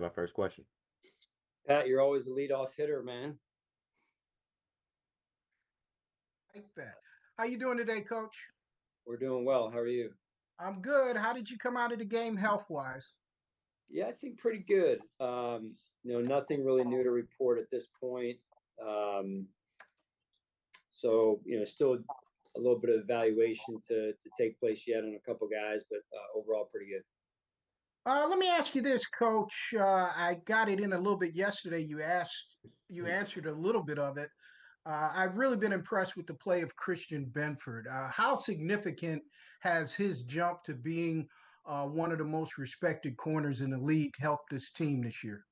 my first question. Pat, you're always the leadoff hitter, man. Like that. How you doing today, Coach? We're doing well. How are you? I'm good. How did you come out of the game health-wise? Yeah, I think pretty good. Nothing really new to report at this point. Still a little bit of evaluation to take place yet on a couple guys, but overall pretty good. Let me ask you this, Coach. I got it in a little bit yesterday. You answered a little bit of it. I've really been impressed with the play of Christian Benford. How significant has his jump to being one of the most respected corners in the league helped this team this year?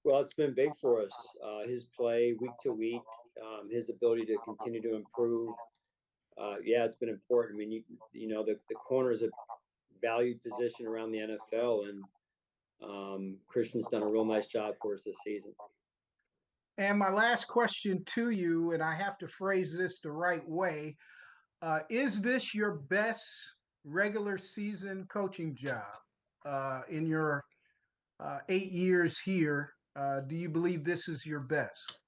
Well, it's been big for us. His play week to week, his ability to continue to improve. It's been important. I mean, the corner is a valued position around the NFL, and Christian's done a real nice job for us this season. And my last question to you, and I have to phrase this the right way, is this your best regular season coaching job in your 8 years here? Do you believe this is your best?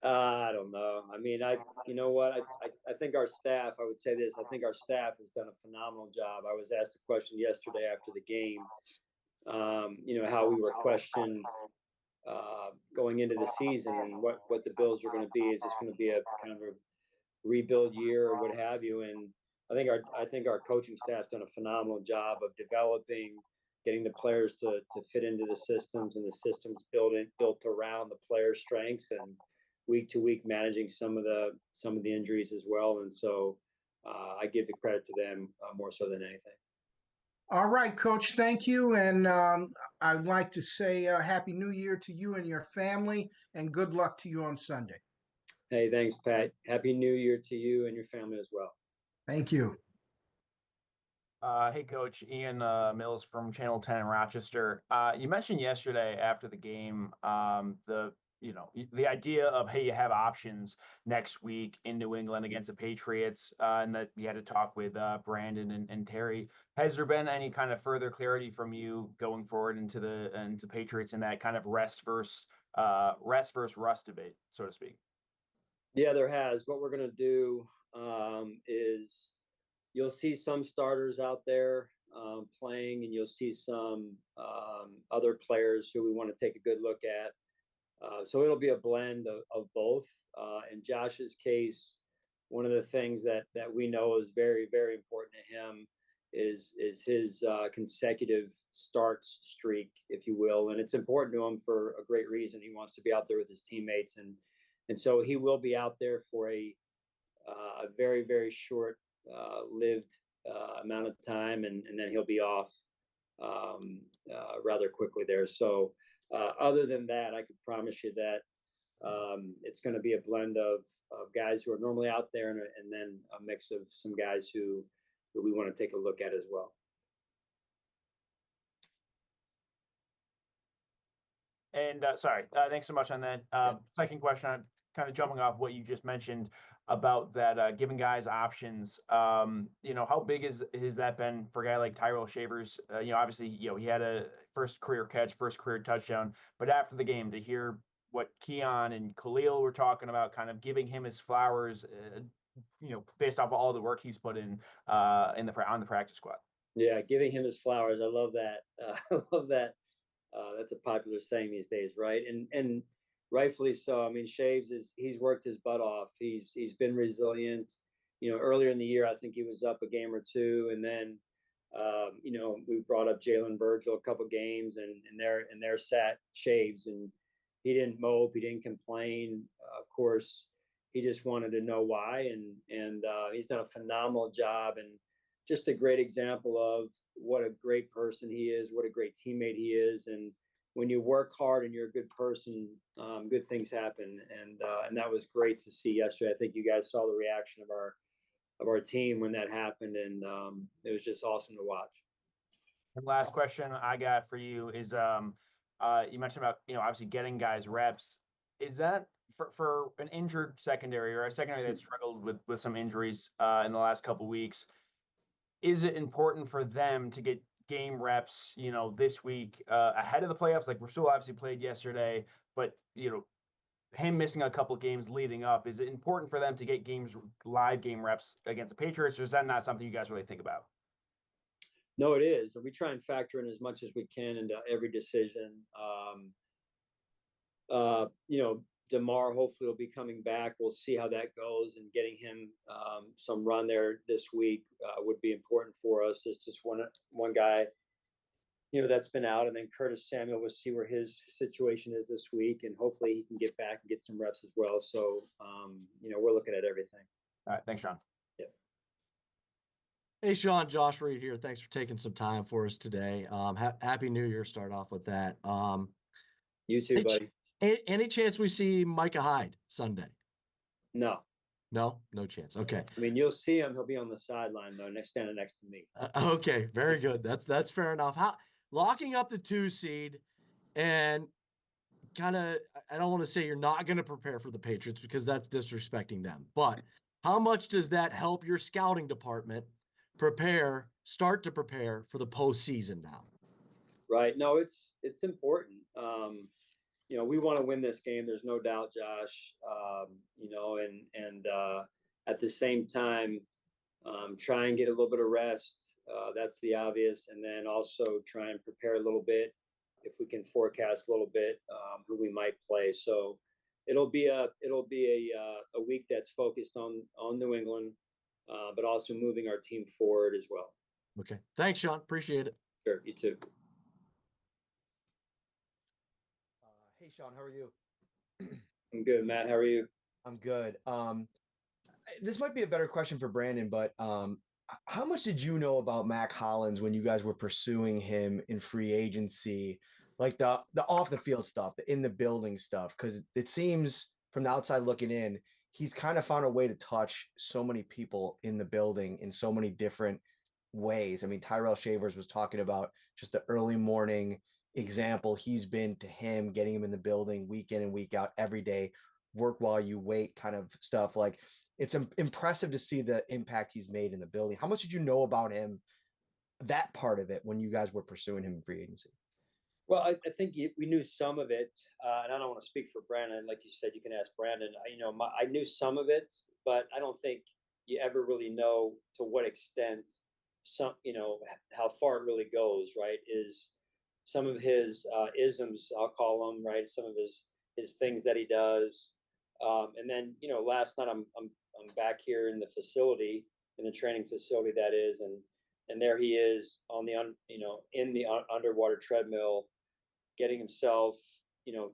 I don't know. I mean, you know what? I think our staff, I would say this, I think our staff has done a phenomenal job. I was asked a question yesterday after the game, how we were questioned going into the season and what the Bills are going to be. Is this going to be a kind of a rebuild year or what have you? And I think our coaching staff's done a phenomenal job of developing, getting the players to fit into the systems, and the systems built around the players' strengths, and week to week managing some of the injuries as well. And so I give the credit to them more so than anything. All right, Coach, thank you. And I'd like to say Happy New Year to you and your family, and good luck to you on Sunday. Hey, thanks, Pat. Happy New Year to you and your family as well. Thank you. Hey, Coach. Ian Mills from Channel 10 in Rochester. You mentioned yesterday after the game the idea of, hey, you have options next week in New England against the Patriots, and that you had to talk with Brandon and Terry. Has there been any kind of further clarity from you going forward into Patriots in that kind of rest versus rust debate, so to speak? Yeah, there has. What we're going to do is you'll see some starters out there playing, and you'll see some other players who we want to take a good look at. So it'll be a blend of both. In Josh's case, one of the things that we know is very, very important to him is his consecutive starts streak, if you will. And it's important to him for a great reason. He wants to be out there with his teammates. And so he will be out there for a very, very short lived amount of time, and then he'll be off rather quickly there. So other than that, I could promise you that it's going to be a blend of guys who are normally out there, and then a mix of some guys who we want to take a look at as well. And sorry, thanks so much on that. Second question, I'm kind of jumping off what you just mentioned about that, giving guys options. How big has that been for a guy like Tyrell Shavers? Obviously, he had a first career catch, first career touchdown, but after the game, to hear what Keon and Khalil were talking about, kind of giving him his flowers, based off of all the work he's put in on the practice squad. Yeah, giving him his flowers. I love that. I love that. That's a popular saying these days, right? And rightfully so. I mean, Shaves he's worked his butt off. He's been resilient. Earlier in the year, I think he was up a game or two, and then we brought up Jalen Virgil a couple games, and there sat Shaves, and he didn't mope, he didn't complain. Of course, he just wanted to know why, and he's done a phenomenal job, and just a great example of what a great person he is, what a great teammate he is. And when you work hard and you're a good person, good things happen. And that was great to see yesterday. I think you guys saw the reaction of our team when that happened, and it was just awesome to watch. And last question I got for you is, you mentioned about, obviously getting guys reps. Is that for an injured secondary, or a secondary that struggled with some injuries in the last couple of weeks? Is it important for them to get game reps, this week ahead of the playoffs? Like Rasul obviously played yesterday, but him missing a couple of games leading up, is it important for them to get live game reps against the Patriots, or is that not something you guys really think about? No, it is. We try and factor in as much as we can into every decision. DeMar hopefully will be coming back. We'll see how that goes, and getting him some run there this week would be important for us. It's just one guy, that's been out, and then Curtis Samuel, we'll see where his situation is this week, and hopefully he can get back and get some reps as well. So, we're looking at everything. All right. Thanks, Sean. Yeah. Hey, Sean, Josh Reed here. Thanks for taking some time for us today. Happy New Year. Start off with that. You too, buddy. Any chance we see Micah Hyde Sunday? No. No chance. Okay. I mean, you'll see him. He'll be on the sideline though, standing next to me. Okay, very good. That's fair enough. How locking up the 2 seed and kind of, I don't want to say you're not going to prepare for the Patriots because that's disrespecting them, but how much does that help your scouting department start to prepare for the postseason now? Right. No, it's important. We want to win this game. There's no doubt, Josh. At the same time, try and get a little bit of rest. That's the obvious. And then also try and prepare a little bit if we can forecast a little bit who we might play. So it'll be a week that's focused on New England, but also moving our team forward as well. Okay. Thanks, Sean. Appreciate it. Sure. You too. Hey, Sean, how are you? I'm good, Matt. How are you? I'm good. This might be a better question for Brandon, but how much did you know about Mack Hollins when you guys were pursuing him in free agency, like the off the field stuff, the in the building stuff? Because it seems from the outside looking in, he's kind of found a way to touch so many people in the building in so many different ways. I mean, Tyrell Shavers was talking about just the early morning example he's been to him, getting him in the building week in and week out, every day, work while you wait kind of stuff. Like, it's impressive to see the impact he's made in the building. How much did you know about him, that part of it, when you guys were pursuing him in free agency? Well, I think we knew some of it, and I don't want to speak for Brandon. Like you said, you can ask Brandon. I knew some of it, but I don't think you ever really know to what extent how far it really goes, right? Is some of his isms, I'll call them, right? Some of his things that he does. And then, last night I'm back here in the facility, in the training facility that is, and there he is on the in the underwater treadmill, getting himself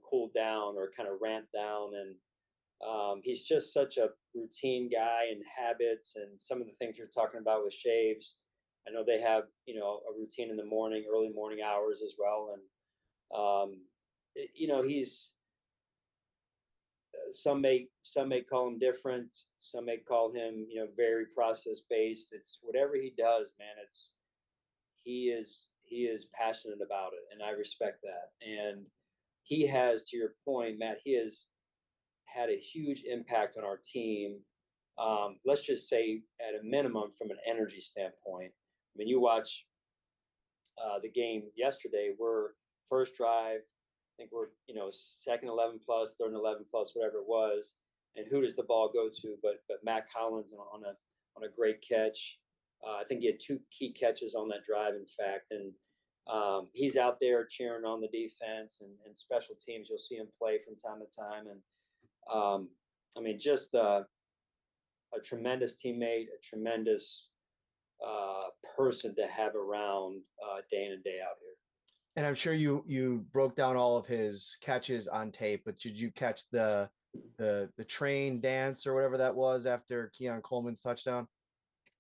cooled down or kind of ramped down, and he's just such a routine guy, and habits, and some of the things you're talking about with Shaves. I know they have a routine in the morning, early morning hours as well, and he's. Some may call him different. Some may call him, very process based. It's whatever he does, man. He is passionate about it, and I respect that. And he has, to your point, Matt, he has had a huge impact on our team. Let's just say, at a minimum, from an energy standpoint. I mean, you watch the game yesterday. We're first drive. I think we're, second 11 plus, third and 11 plus, whatever it was. And who does the ball go to? But Mack Hollins on a great catch. I think he had 2 key catches on that drive, in fact. And he's out there cheering on the defense and special teams. You'll see him play from time to time. And just a tremendous teammate, a tremendous person to have around day in and day out here. And I'm sure you broke down all of his catches on tape, but did you catch the train dance or whatever that was after Keon Coleman's touchdown?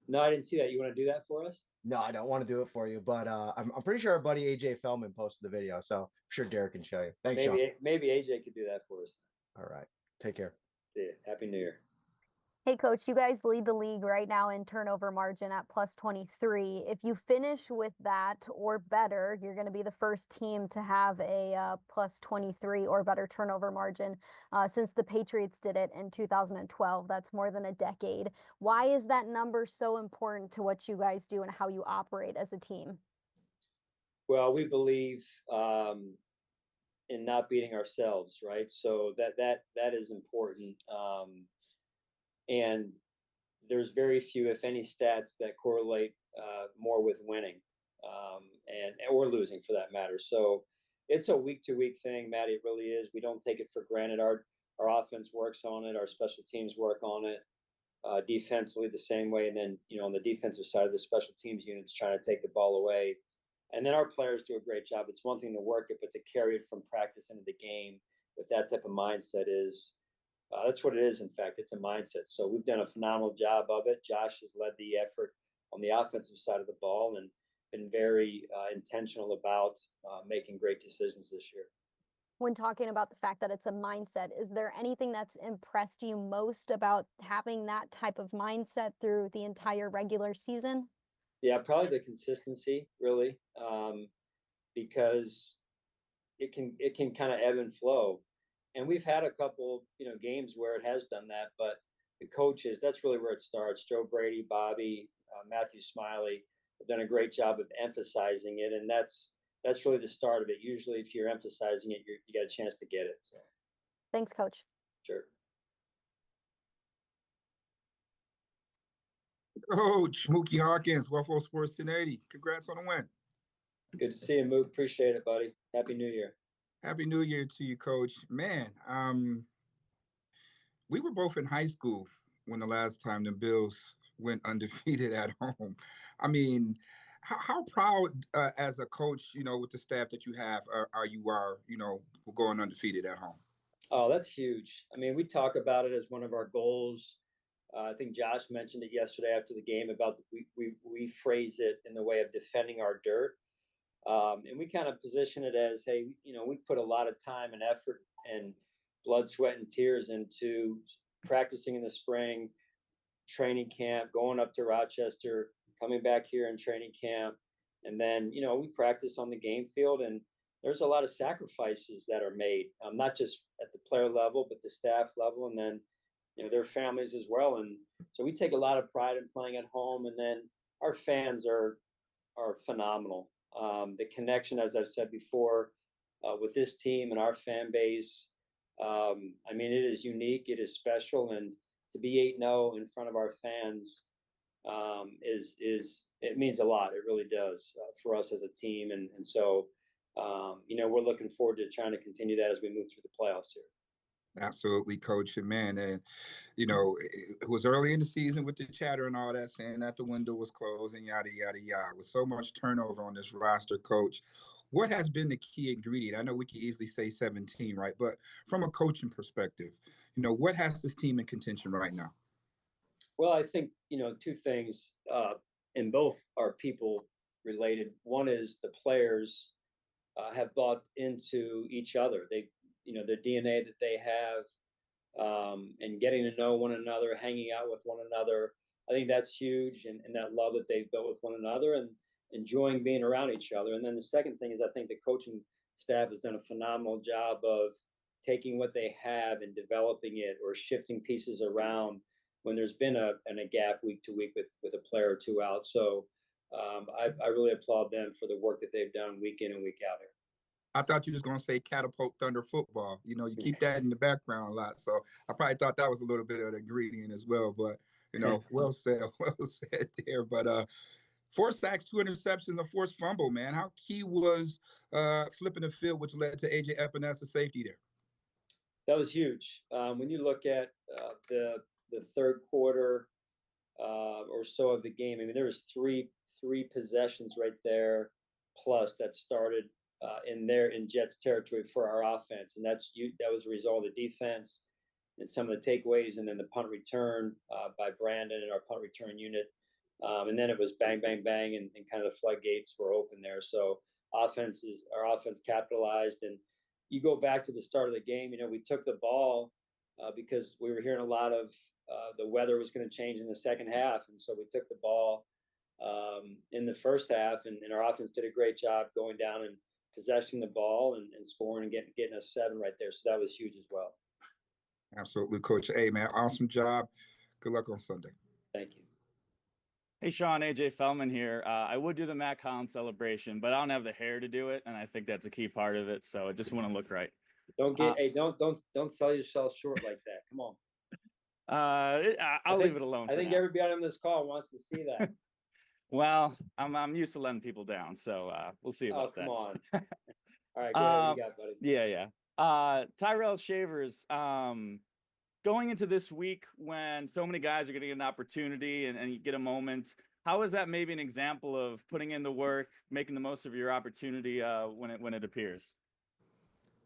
No, I didn't see that. You want to do that for us? No, I don't want to do it for you, but I'm pretty sure our buddy AJ Feldman posted the video, so I'm sure Derek can show you. Thanks, Sean. Maybe AJ could do that for us. All right. Take care. See you. Happy New Year. Hey, Coach, you guys lead the league right now in turnover margin at plus 23. If you finish with that or better, you're going to be the first team to have a plus 23 or better turnover margin since the Patriots did it in 2012. That's more than a decade. Why is that number so important to what you guys do and how you operate as a team? Well, we believe in not beating ourselves, right? So that is important. And there's very few, if any, stats that correlate more with winning and or losing for that matter. So it's a week to week thing, Maddie. It really is. We don't take it for granted. Our offense works on it. Our special teams work on it. Defensively the same way, and then on the defensive side of the special teams units trying to take the ball away, and then our players do a great job. It's one thing to work it, but to carry it from practice into the game with that type of mindset is that's what it is. In fact, it's a mindset. So we've done a phenomenal job of it. Josh has led the effort on the offensive side of the ball and been very intentional about making great decisions this year. When talking about the fact that it's a mindset, is there anything that's impressed you most about having that type of mindset through the entire regular season? Yeah, probably the consistency, really, because it can kind of ebb and flow. And we've had a couple, games where it has done that, but the coaches, that's really where it starts. Joe Brady, Bobby, Matthew Smiley have done a great job of emphasizing it, and that's really the start of it. Usually, if you're emphasizing it, you got a chance to get it. So. Thanks, Coach. Sure. Coach Mookie Hawkins, Waffle Sports 1080. Congrats on the win. Good to see you, Mook. Appreciate it, buddy. Happy New Year. Happy New Year to you, Coach. Man, we were both in high school when the last time the Bills went undefeated at home. I mean, how proud as a coach, with the staff that you have, are you going undefeated at home? Oh, that's huge. I mean, we talk about it as one of our goals. I think Josh mentioned it yesterday after the game about we phrase it in the way of defending our dirt. And we kind of position it as, hey, we put a lot of time and effort and blood, sweat, and tears into practicing in the spring, training camp, going up to Rochester, coming back here in training camp. And then, we practice on the game field, and there's a lot of sacrifices that are made, not just at the player level, but the staff level, and then, their families as well. And so we take a lot of pride in playing at home. And then our fans are phenomenal. The connection, as I've said before, with this team and our fan base, I mean, it is unique. It is special. And to be 8-0 in front of our fans it means a lot. It really does for us as a team. And so, we're looking forward to trying to continue that as we move through the playoffs here. Absolutely, Coach. And man, and it was early in the season with the chatter and all that, saying that the window was closed and yada yada yada. With so much turnover on this roster, Coach, what has been the key ingredient? I know we could easily say 17, right? But from a coaching perspective, what has this team in contention right now? Well, I think two things, and both are people related. One is the players have bought into each other. They the DNA that they have, and getting to know one another, hanging out with one another. I think that's huge, and that love that they've built with one another and enjoying being around each other. And then the second thing is I think the coaching staff has done a phenomenal job of taking what they have and developing it or shifting pieces around when there's been a gap week to week with a player or two out. So I really applaud them for the work that they've done week in and week out here. I thought you was going to say Catapult Thunder football. You keep that in the background a lot. So I probably thought that was a little bit of the ingredient as well. But, well said there. But 4 sacks, 2 interceptions, a forced fumble, man. How key was flipping the field, which led to A.J. Epinesa safety there? That was huge. When you look at the third quarter or so of the game, I mean, there was three possessions right there plus that started in Jets territory for our offense, and that was a result of the defense and some of the takeaways, and then the punt return by Brandon and our punt return unit, and then it was bang, bang, bang, and kind of the floodgates were open there. So our offense capitalized, and you go back to the start of the game. We took the ball because we were hearing a lot of the weather was going to change in the second half, and so we took the ball in the first half, and our offense did a great job going down and possessing the ball and scoring and getting us 7 right there. So that was huge as well. Absolutely, Coach. Hey, man, awesome job. Good luck on Sunday. Thank you. Hey, Sean, AJ Fellman here. I would do the Mack Hollins celebration, but I don't have the hair to do it, and I think that's a key part of it. So I just want to look right. Don't get don't sell yourself short like that. Come on. I'll leave it alone. I think everybody on this call wants to see that. Well, I'm used to letting people down, so we'll see about that. Come on. All right, go ahead. You got, buddy. Yeah. Tyrell Shavers. Going into this week when so many guys are going to get an opportunity and you get a moment, how is that maybe an example of putting in the work, making the most of your opportunity when it appears?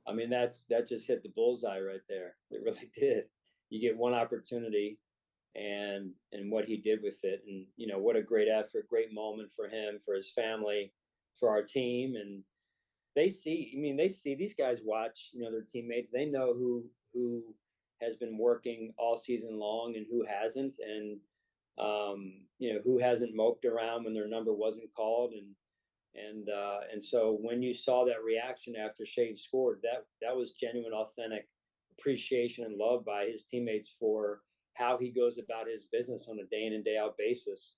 I mean, that just hit the bullseye right there. It really did. You get one opportunity, and what he did with it, and what a great effort, great moment for him, for his family, for our team, and they see. I mean, they see these guys watch. Their teammates. They know who has been working all season long and who hasn't, and who hasn't moped around when their number wasn't called, and so when you saw that reaction after Shade scored, that was genuine, authentic appreciation and love by his teammates for how he goes about his business on a day in and day out basis.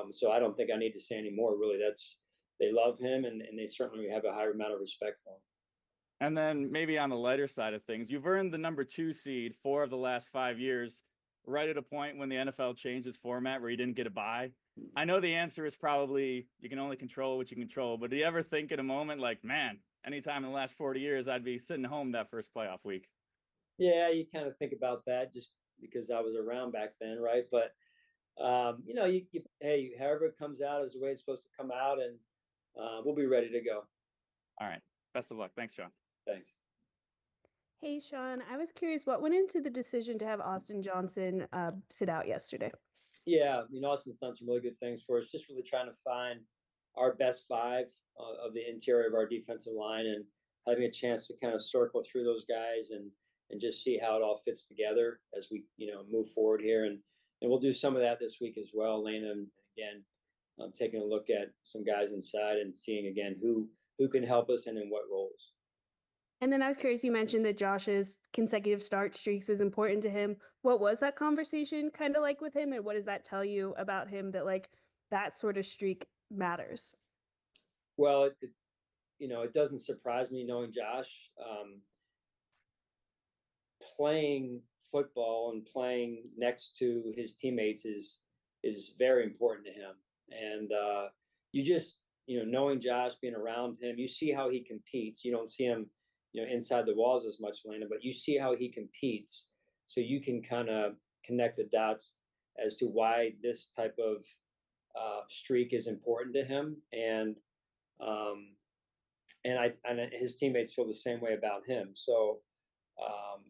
So I don't think I need to say any more. Really, they love him, and they certainly have a high amount of respect for him. And then maybe on the lighter side of things, you've earned the number 2 seed 4 of the last 5 years, right at a point when the NFL changed its format where you didn't get a bye. I know the answer is probably you can only control what you control, but do you ever think in a moment like, man, anytime in the last 40 years, I'd be sitting home that first playoff week? Yeah, you kind of think about that just because I was around back then, right? But, hey, however it comes out is the way it's supposed to come out, and we'll be ready to go. All right. Best of luck. Thanks, Sean. Thanks. Hey, Sean, I was curious, what went into the decision to have Austin Johnson sit out yesterday? Yeah, Austin's done some really good things for us, just really trying to find our best 5 of the interior of our defensive line, and having a chance to kind of circle through those guys and just see how it all fits together as we, move forward here. And we'll do some of that this week as well, Lena, and again, taking a look at some guys inside and seeing again who can help us and in what roles. And then I was curious, you mentioned that Josh's consecutive start streaks is important to him. What was that conversation kind of like with him, and what does that tell you about him that that sort of streak matters? Well, it doesn't surprise me knowing Josh. Playing football and playing next to his teammates is very important to him. And you just, knowing Josh, being around him, you see how he competes. You don't see him inside the walls as much, Lena, but you see how he competes. So you can kind of connect the dots as to why this type of streak is important to him. And his teammates feel the same way about him. So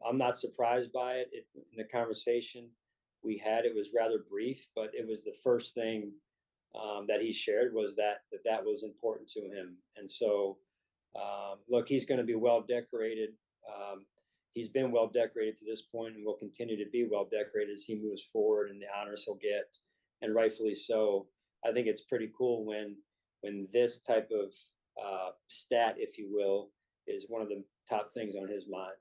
I'm not surprised by it. In the conversation we had, it was rather brief, but it was the first thing that he shared was that was important to him. And so, look, he's going to be well decorated. He's been well decorated to this point and will continue to be well decorated as he moves forward and the honors he'll get, and rightfully so. I think it's pretty cool when this type of stat, if you will, is one of the top things on his mind.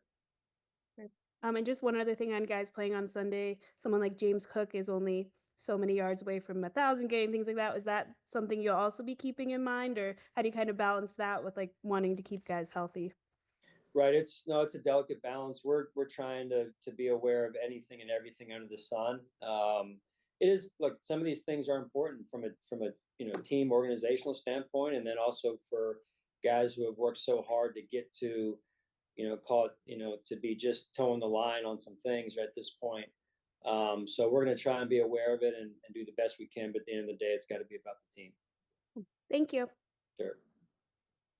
And just one other thing on guys playing on Sunday, someone like James Cook is only so many yards away from 1,000 game, things like that. Is that something you'll also be keeping in mind, or how do you kind of balance that with wanting to keep guys healthy? Right. It's a delicate balance. We're trying to be aware of anything and everything under the sun. It is some of these things are important from a team organizational standpoint, and then also for guys who have worked so hard to get to, to be just towing the line on some things at this point. So we're going to try and be aware of it and do the best we can. But at the end of the day, it's got to be about the team. Thank you. Sure.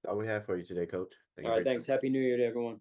That's all we have for you today, Coach. All right. Thanks. Happy New Year to everyone.